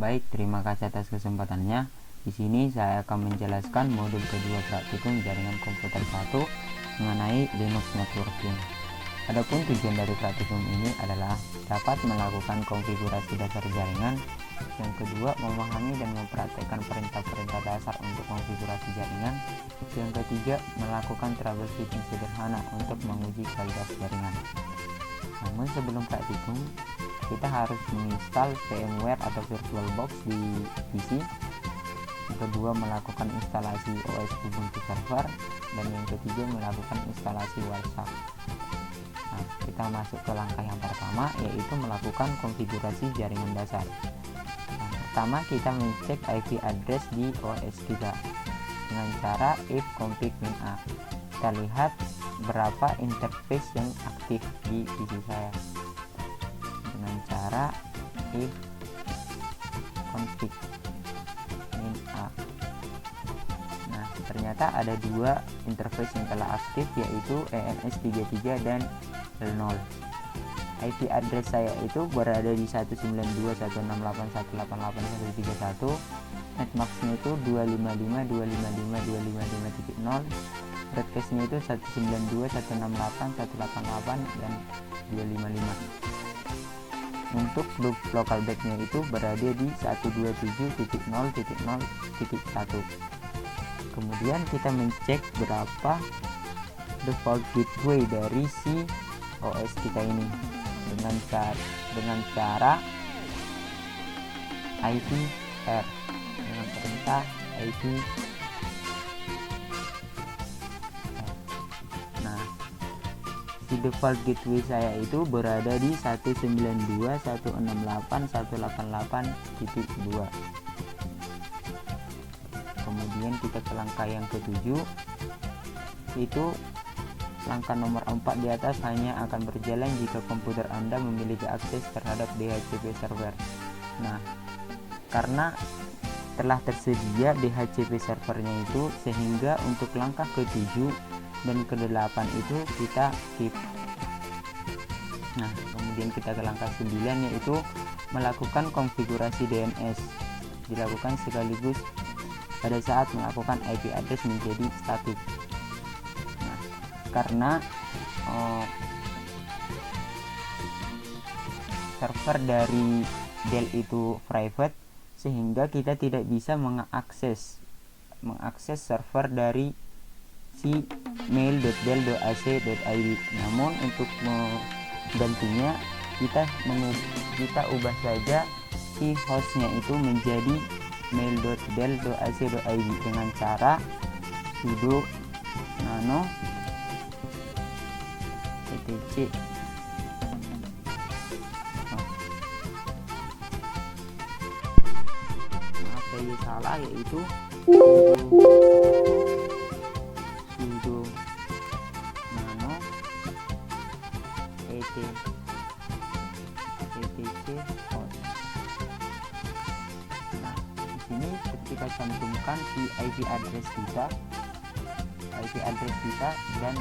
Baik, terima kasih atas kesempatannya. Di sini saya akan menjelaskan modul kedua praktikum jaringan komputer 1 mengenai Linux networking. Adapun tujuan dari praktikum ini adalah dapat melakukan konfigurasi dasar jaringan. Yang kedua, memahami dan mempraktekkan perintah-perintah dasar untuk konfigurasi jaringan. Yang ketiga, melakukan troubleshooting sederhana untuk menguji kualitas jaringan. Namun sebelum praktikum, kita harus menginstal VMware atau VirtualBox di PC. Yang kedua, melakukan instalasi OS Ubuntu Server, dan yang ketiga, melakukan instalasi WhatsApp. Nah, kita masuk ke langkah yang pertama, yaitu melakukan konfigurasi jaringan dasar. Nah, pertama kita mengecek IP address di OS kita dengan cara if config min a. Kita lihat berapa interface yang aktif di PC saya dengan cara if config min a. Nah, ternyata ada dua interface yang telah aktif, yaitu ENS33 dan L0. IP address saya itu berada di 192.168.188.131. Netmasknya itu 255.255.255.0. Broadcastnya itu 192.168.188 dan 255. Untuk loop local backnya itu berada di 127.0.0.1. Kemudian kita mencek berapa default gateway dari si OS kita ini dengan cara ipr, dengan perintah ipr. Nah, si default gateway saya itu berada di 192.168.188.2. Kemudian kita ke langkah yang ketujuh, itu langkah nomor 4 di atas hanya akan berjalan jika komputer Anda memiliki akses terhadap DHCP server. Nah, karena telah tersedia DHCP servernya itu, sehingga untuk langkah ke-7 dan ke-8 itu kita skip. Nah, kemudian kita ke langkah 9, yaitu melakukan konfigurasi DNS. Dilakukan sekaligus pada saat melakukan IP address menjadi statik. Karena server dari Dell itu private, sehingga kita tidak bisa mengakses server dari si mail.dell.ac.id. Namun untuk menggantinya kita ubah saja si hostnya itu menjadi mail.dell.ac.id dengan cara sudo nano etc. Maaf saya salah, yaitu sudo nano etc host. Nah, di sini kita cantumkan si IP address kita dan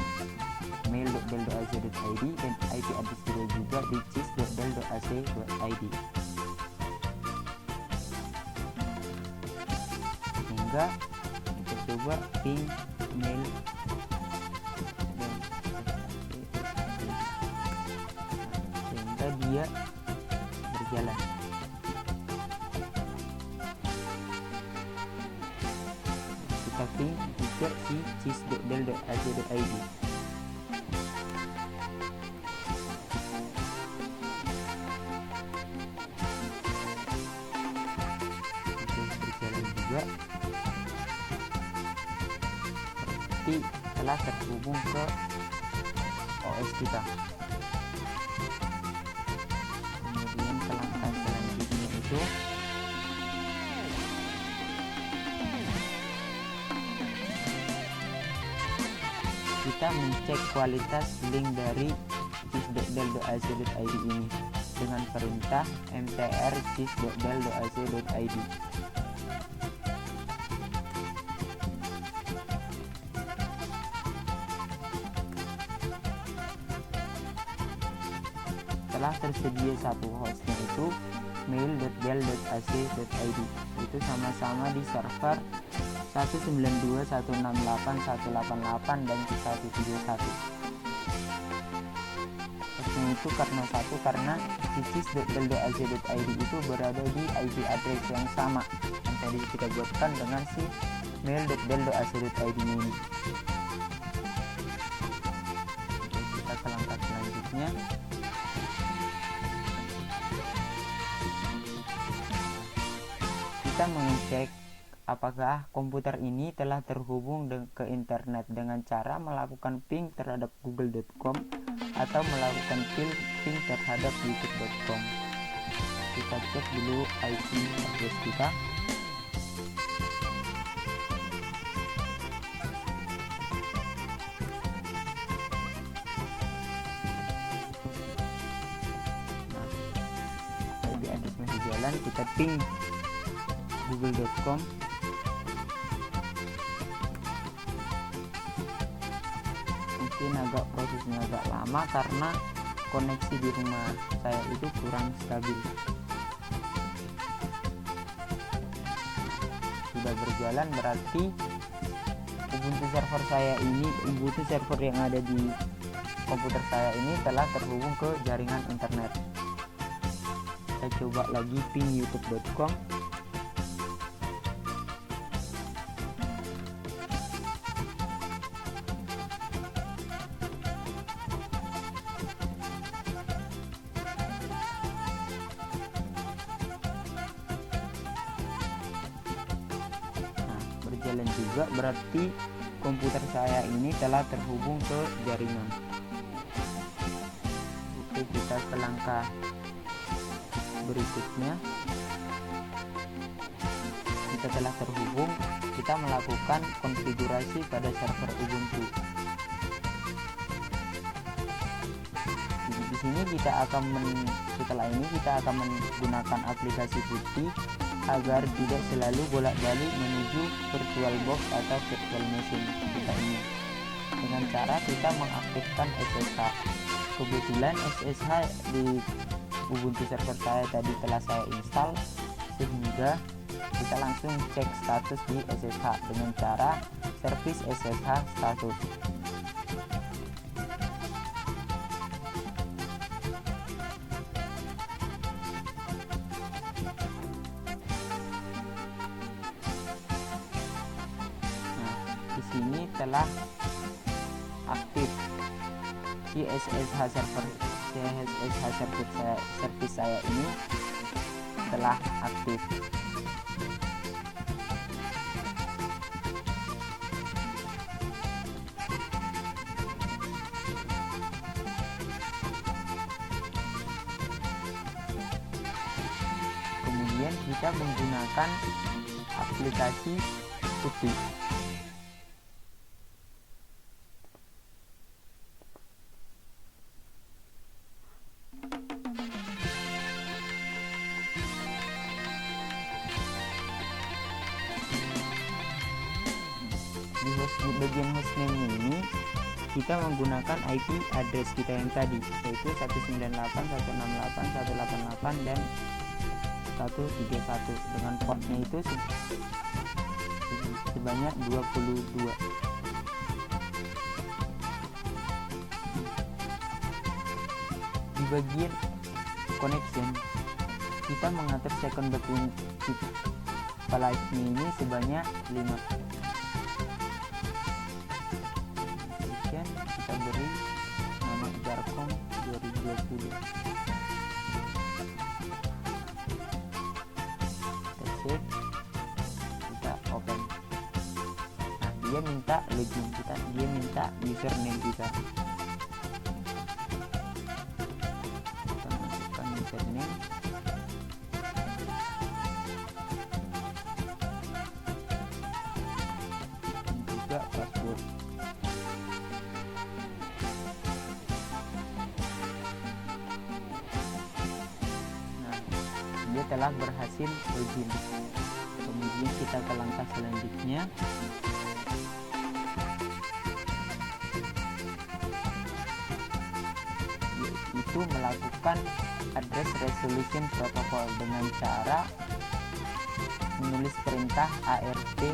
mail.dell.ac.id, dan IP address kita juga di cis.dell.ac.id, sehingga kita coba ping mail sehingga dia berjalan. Kita ping juga si cis.dell.ac.id. Seperti telah terhubung ke OS kita. Kemudian ke langkah selanjutnya itu kita mencek kualitas link dari cis.dell.ac.id ini dengan perintah mtr cis.dell.ac.id. Setelah tersedia satu hostnya itu, mail.dell.ac.id. Itu sama-sama di server 192.168.188 dan 171. Itu karena ccis.dell.ac.id itu berada di IP address yang sama yang tadi kita buatkan dengan si mail.dell.ac.id ini. Kita ke langkah selanjutnya. Kita mengecek apakah komputer ini telah terhubung ke internet dengan cara melakukan ping terhadap google.com atau melakukan ping terhadap youtube.com. Kita cek dulu IP address kita. IP address masih jalan, kita ping google.com. Mungkin prosesnya agak lama karena koneksi di rumah saya itu kurang stabil. Sudah berjalan, berarti Ubuntu server yang ada di komputer saya ini telah terhubung ke jaringan internet. Saya coba lagi ping youtube.com. Berjalan juga, berarti komputer saya ini telah terhubung ke jaringan. Oke, kita ke langkah berikutnya. Kita telah terhubung, kita melakukan konfigurasi pada server Ubuntu. Di sini setelah ini kita akan menggunakan aplikasi putih agar tidak selalu bolak-balik menuju VirtualBox atau virtual machine kita ini, dengan cara kita mengaktifkan SSH. Kebetulan SSH di Ubuntu server saya tadi telah saya install, sehingga kita langsung cek status di SSH dengan cara service SSH status. Di sini telah aktif si SSH service saya ini telah aktif. Kemudian kita menggunakan aplikasi putih. Di bagian hostname ini kita menggunakan IP address kita yang tadi, yaitu 198.168.188 dan 131 dengan portnya itu sebanyak 22. Di bagian connection kita mengatur second between ini sebanyak 5. Kita beri nama Jarkom 2020. Kita open. Nah, dia minta login kita, dia minta username kita. Kita masukkan username. Dan juga password. Dia telah berhasil login. Kemudian kita ke langkah selanjutnya. Yaitu yaitu melakukan address resolution protocol dengan cara menulis perintah ART-v.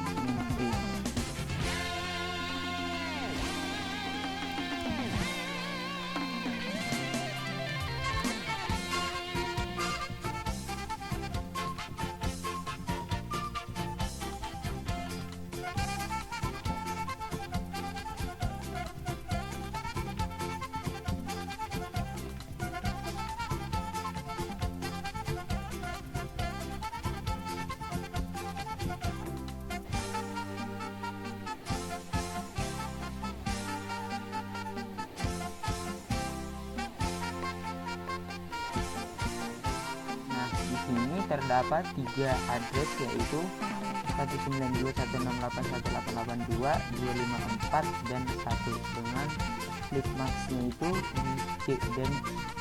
Ini terdapat 3 address, yaitu 192.168.188.2, 254 dan 1 dengan flipmax-nya itu di C dan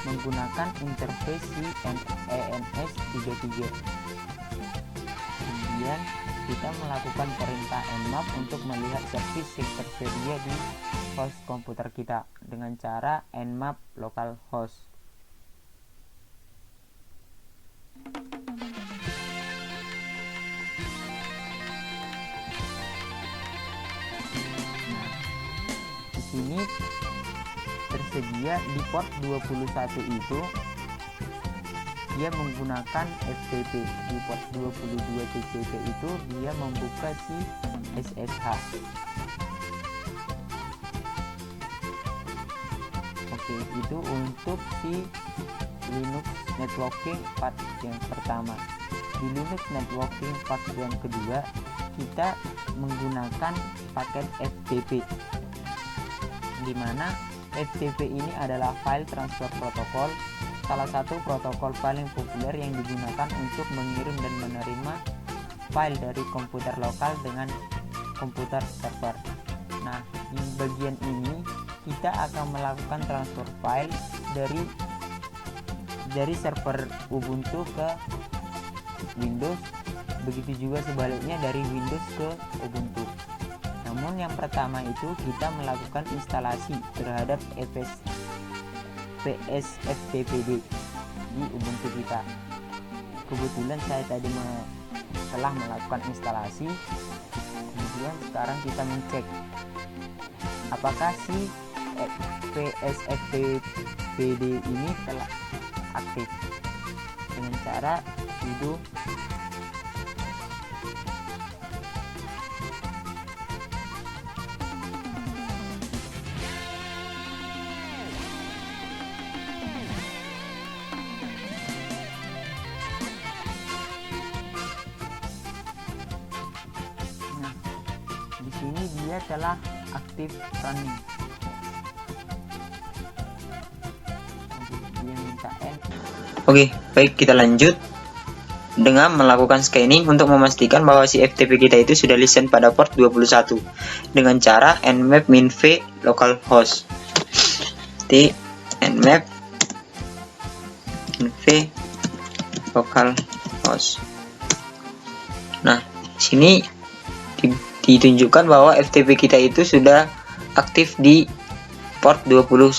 menggunakan interface ENS33. Kemudian kita melakukan perintah nmap untuk melihat service yang tersedia di host komputer kita dengan cara nmap localhost. Ini tersedia di port 21 itu dia menggunakan FTP, di port 22 TCP itu dia membuka si SSH. Oke, itu untuk si Linux networking part yang pertama. Di Linux networking part yang kedua kita menggunakan paket FTP, di mana FTP ini adalah file transfer protocol, salah satu protokol paling populer yang digunakan untuk mengirim dan menerima file dari komputer lokal dengan komputer server. Nah, di bagian ini kita akan melakukan transfer file dari server Ubuntu ke Windows, begitu juga sebaliknya dari Windows ke Ubuntu. Namun yang pertama itu kita melakukan instalasi terhadap PSFTPD di Ubuntu kita. Kebetulan saya tadi telah melakukan instalasi. Kemudian sekarang kita mencek apakah si PSFTPD ini telah aktif dengan cara sudo ini dia telah aktif running. Dia minta Oke, baik, kita lanjut dengan melakukan scanning untuk memastikan bahwa si FTP kita itu sudah listen pada port 21 dengan cara nmap minv localhost. Nmap minv localhost. Nah, sini ditunjukkan bahwa FTP kita itu sudah aktif di port 21.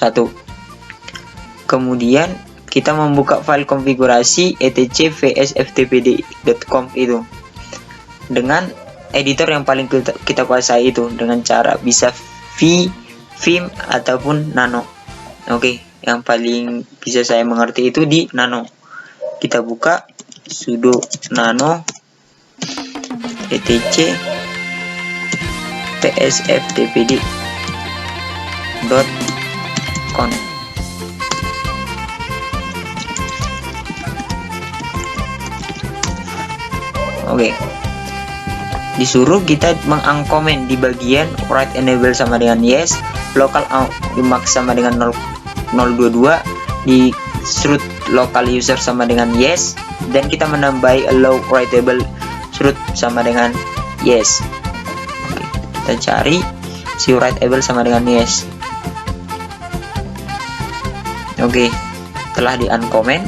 Kemudian kita membuka file konfigurasi etc vsftpd.conf itu dengan editor yang paling kita kuasai itu dengan cara bisa vim ataupun nano. Oke, yang paling bisa saya mengerti itu di nano. Kita buka sudo nano etc psftpd.conf. Oke, disuruh kita mengangkomen di bagian write enable sama dengan yes, local max sama dengan 022, di root local user sama dengan yes, dan kita menambahi allow writable root sama dengan yes. Oke, kita cari si writable sama dengan yes. Oke, telah di uncomment.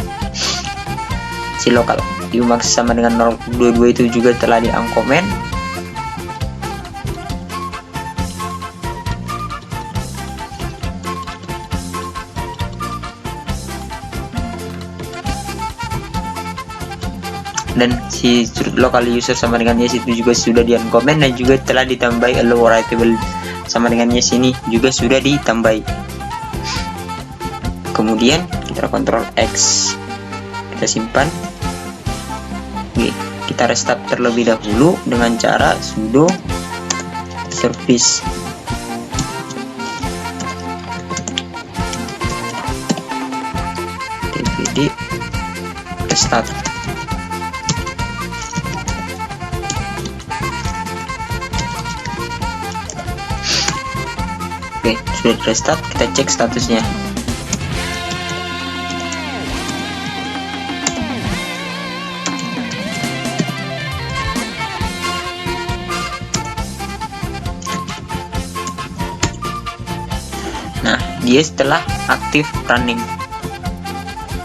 Si local umax sama dengan 022 itu juga telah di uncomment. dan si local user sama dengan yes itu juga sudah di uncomment, dan juga telah ditambahi allow writable sama dengan yes ini juga sudah ditambahi. Kemudian kita Ctrl X, kita simpan. Oke, kita restart terlebih dahulu dengan cara sudo service tpd restart. Oke, sudah restart, kita cek statusnya. Nah, dia setelah aktif running.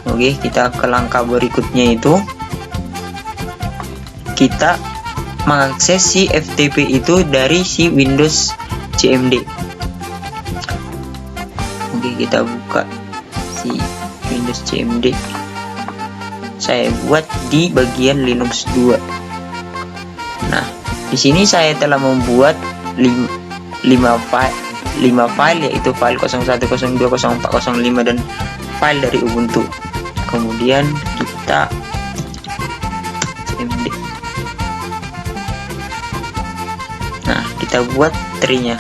Oke, kita ke langkah berikutnya, itu kita mengakses si FTP itu dari si Windows CMD. Oke, kita buka si Windows CMD. Saya buat di bagian Linux 2. Nah, di sini saya telah membuat 5 file, yaitu file 01, 02, 04, 05 dan file dari Ubuntu. Kemudian kita CMD. Nah, kita buat tree-nya.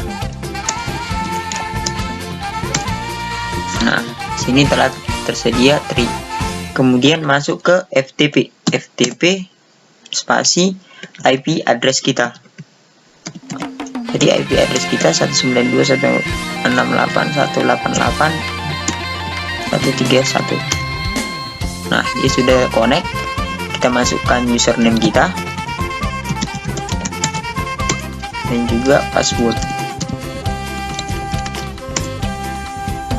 Nah, sini telah tersedia tree. Kemudian masuk ke FTP spasi IP address kita. Jadi IP address kita 192.168.188.131. Nah, dia sudah connect. Kita masukkan username kita dan juga password.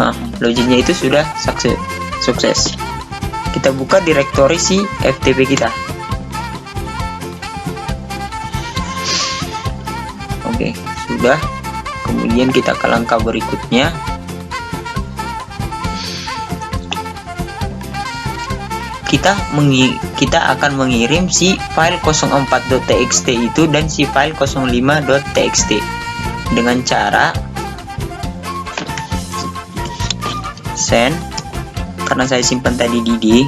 Nah, loginnya itu sudah sukses. Kita buka direktori si FTP kita. Oke, sudah. Kemudian kita ke langkah berikutnya. Kita akan mengirim si file 04.txt itu dan si file 05.txt dengan cara send, karena saya simpan tadi di D.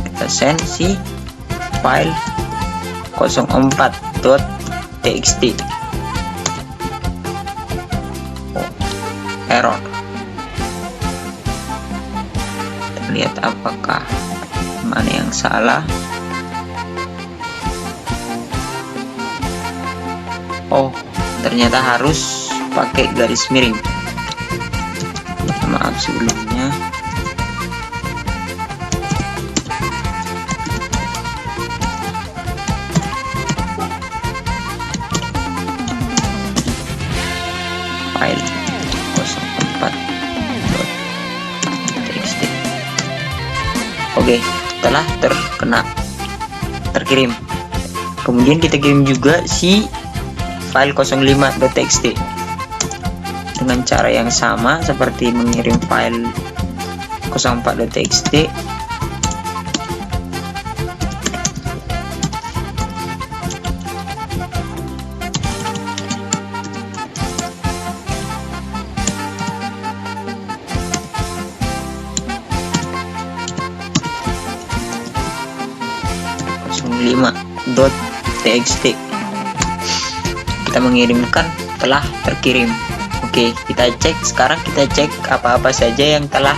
Kita send si file 04.txt. Error. Kita lihat apakah mana yang salah. Oh, ternyata harus pakai garis miring. Maaf sebelumnya. File 04.txt. Oke, telah terkirim. Kemudian kita kirim juga si file 05.txt dengan cara yang sama seperti mengirim file 04.txt. .txt. Kita mengirimkan, telah terkirim. Oke, kita cek sekarang. Kita cek apa-apa saja yang telah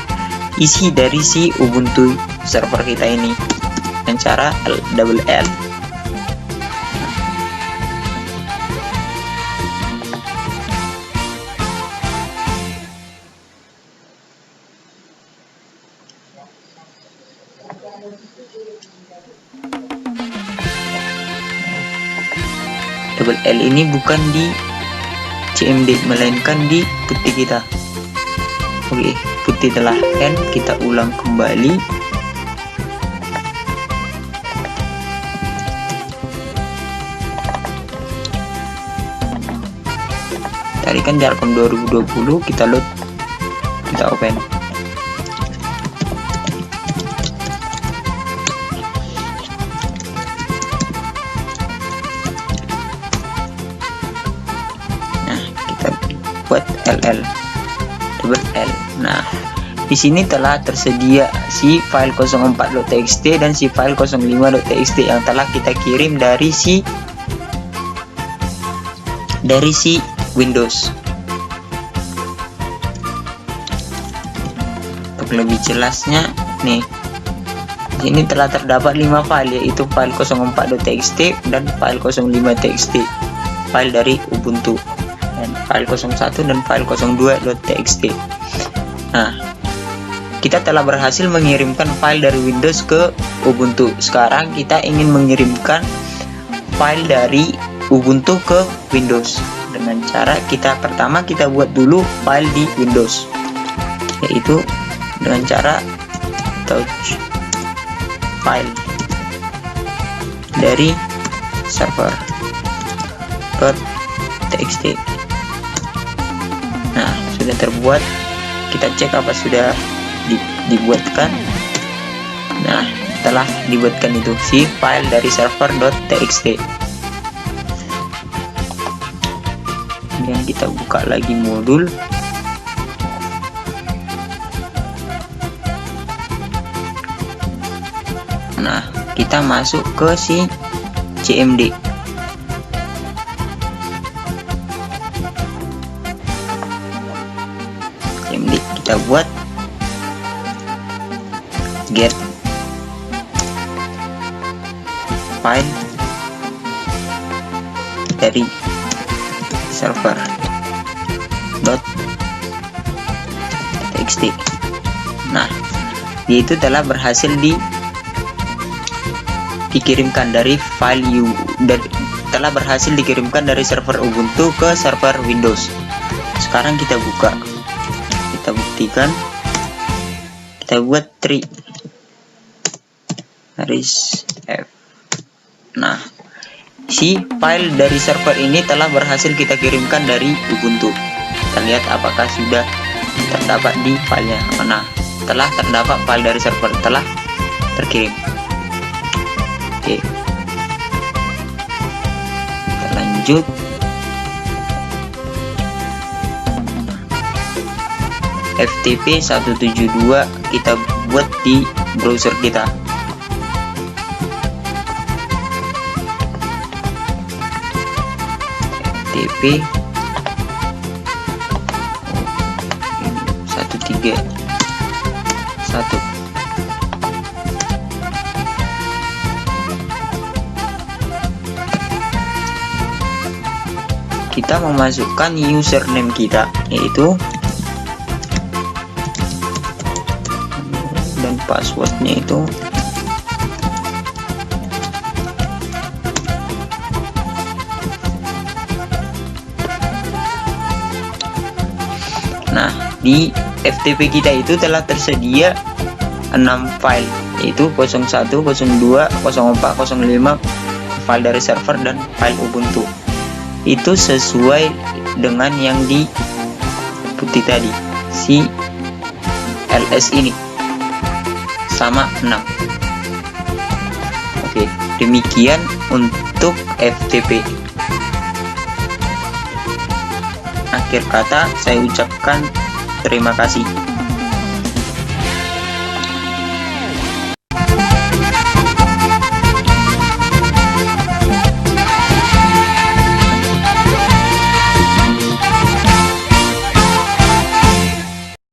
isi dari si Ubuntu server kita ini dengan cara L. L ini bukan di CMD melainkan di putih kita. Oke, putih telah end, kita ulang kembali. Tarikan Jarkom 2020, kita load Kita open. Nah, kita buat double L. Nah, di sini telah tersedia si file 04.txt dan si file 05.txt yang telah kita kirim dari si Windows. Untuk lebih jelasnya nih, di sini telah terdapat 5 file, yaitu file 04.txt dan file 05.txt, file dari Ubuntu, dan file 01 dan file 02.txt. Nah, kita telah berhasil mengirimkan file dari Windows ke Ubuntu. Sekarang kita ingin mengirimkan file dari Ubuntu ke Windows dengan cara pertama kita buat dulu file di Windows, yaitu dengan cara touch file dari server.txt. Nah, sudah terbuat. Kita cek apa sudah dibuatkan. Nah, telah dibuatkan itu si file dari server.txt. Kemudian kita buka lagi modul. Nah, kita masuk ke si CMD. Kita buat get file dari server.txt. Nah, itu telah berhasil dikirimkan dari file telah berhasil dikirimkan dari server Ubuntu ke server Windows. Sekarang kita buka, kita buktikan, kita buat tree garis F. Nah, si file dari server ini telah berhasil kita kirimkan dari Ubuntu. Kita lihat apakah sudah terdapat di filenya. Nah, telah terdapat file dari server, telah terkirim. Oke, kita lanjut. FTP 172 kita buat di browser kita. FTP 131. Kita memasukkan username kita, yaitu, dan passwordnya itu nah, di FTP kita itu telah tersedia 6 file, yaitu 01, 02, 04, 05 file dari server dan file Ubuntu. Itu sesuai dengan yang di putih tadi, si ls ini sama 6. Oke, demikian untuk FTP. Akhir kata saya ucapkan terima kasih.